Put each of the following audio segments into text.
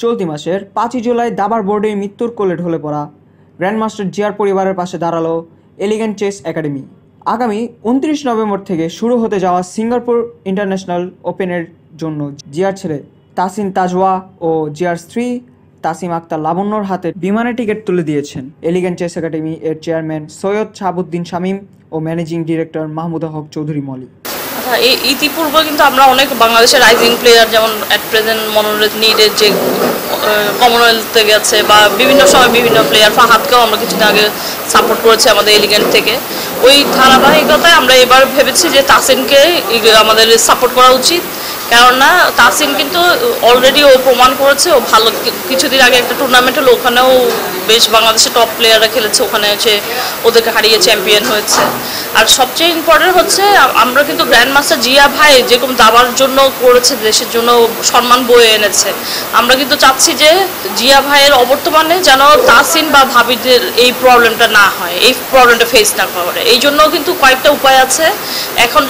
চলতি মাসের 5ই জুলাই দাবার বোর্ডে মৃত্যুর কোলে ঢলে পড়া গ্র্যান্ডমাস্টার জিয়ার পরিবারের পাশে দাঁড়ালো এলিগেন্ট চেস একাডেমি। আগামী 29 নভেম্বর থেকে শুরু হতে যাওয়া সিঙ্গাপুর ইন্টারন্যাশনাল ওপেনের জন্য জিয়ার ছেলে তাসিন তাজওয়া ও জিয়ার স্ত্রী তাসিম আক্তার লাবণ্যর হাতে বিমানে টিকিট তুলে দিয়েছেন এলিগেন্ট চেস একাডেমি এর চেয়ারম্যান সৈয়দ শাহাবুদ্দিন শামীম ও ম্যানেজিং ডিরেক্টর মাহমুদা হক চৌধুরী মলি। ইতিপূর্বে কিন্তু আমরা অনেক বাংলাদেশের রাইজিং প্লেয়ার যেমন অ্যাট প্রেজেন্ট মনোরথ নিডের যে কমনওয়েলথে গেছে বা বিভিন্ন সময় বিভিন্ন প্লেয়ার ফাহাদকেও আমরা কিছুদিন আগে সাপোর্ট করেছি আমাদের এলিগেন্ট থেকে। ওই ধারাবাহিকতায় আমরা এবার ভেবেছি যে তাসিনকে আমাদের সাপোর্ট করা উচিত, কেননা তাসিন কিন্তু অলরেডি ও প্রমাণ করেছে ও ভালো। কিছুদিন আগে একটা টুর্নামেন্ট হলো, ওখানেও বেশ বাংলাদেশের টপ প্লেয়াররা খেলেছে, ওখানে হচ্ছে ওদেরকে হারিয়ে চ্যাম্পিয়ন হয়েছে। আর সবচেয়ে ইম্পর্টেন্ট হচ্ছে আমরা কিন্তু গ্র্যান্ডমাস্টার জিয়া ভাই যেরকম দাবার জন্য করেছে, দেশের জন্য সম্মান বয়ে এনেছে, আমরা কিন্তু চাচ্ছি যে জিয়া ভাইয়ের অবর্তমানে যেন তাসিন বা ভাবিদের এই প্রবলেমটা না হয়, এই প্রবলেমটা ফেস না করে। এই জন্যও কিন্তু কয়েকটা উপায় আছে। এখন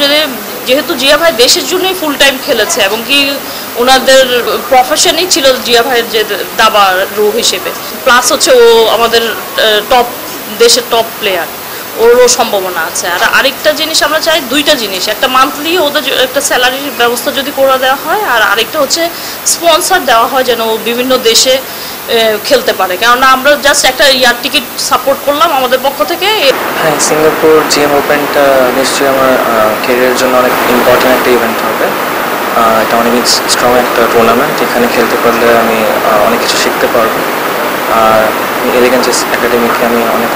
যেহেতু জিয়া ভাই দেশের জন্যই ফুল টাইম খেলেছে এবং কি ওনাদের প্রফেশনই ছিল জিয়া ভাইয়ের যে দাবা রু হিসেবে, প্লাস হচ্ছে ও আমাদের দেশের টপ প্লেয়ার, ওরও সম্ভাবনা আছে। আর আরেকটা জিনিস আমরা চাই, দুইটা জিনিস, একটা মান্থলি ওদের একটা স্যালারির ব্যবস্থা যদি করে দেওয়া হয়, আর আরেকটা হচ্ছে স্পন্সর দেওয়া হয় যেন বিভিন্ন দেশে খেলতে পারে। কেননা আমরা জাস্ট একটা ইয়ার টিকিট সাপোর্ট করলাম আমাদের পক্ষ থেকে। হ্যাঁ, সিঙ্গাপুর জিএম ওপেনটা নিশ্চয়ই আমার ক্যারিয়ারের জন্য অনেক ইম্পর্টেন্ট একটা ইভেন্ট হবে। এটা অনেক স্ট্রং একটা টুর্নামেন্ট, এখানে খেলতে পারলে আমি অনেক কিছু শিখতে পারবো। আর এলিগেন্ট চেস একাডেমিকে আমি অনেক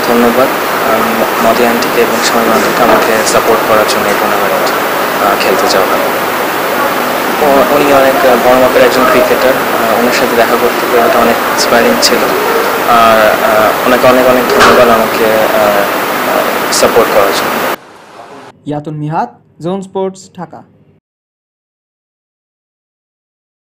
ধন্যবাদ মদি আন্টিকে এবং শামীম আন্টিকে আমাকে সাপোর্ট করার জন্য এই টুর্নামেন্ট খেলতে যাওয়া। উনি অনেক বড় মাপের একজন ক্রিকেটার, ওনার সাথে দেখা করতে পেরে এটা অনেক ইন্সপায়ারিং ছিল। আর ওনাকে অনেক ধন্যবাদ আমাকে সাপোর্ট করার জন্য। ইয়াতুন মিহাত, জোন স্পোর্টস, ঢাকা।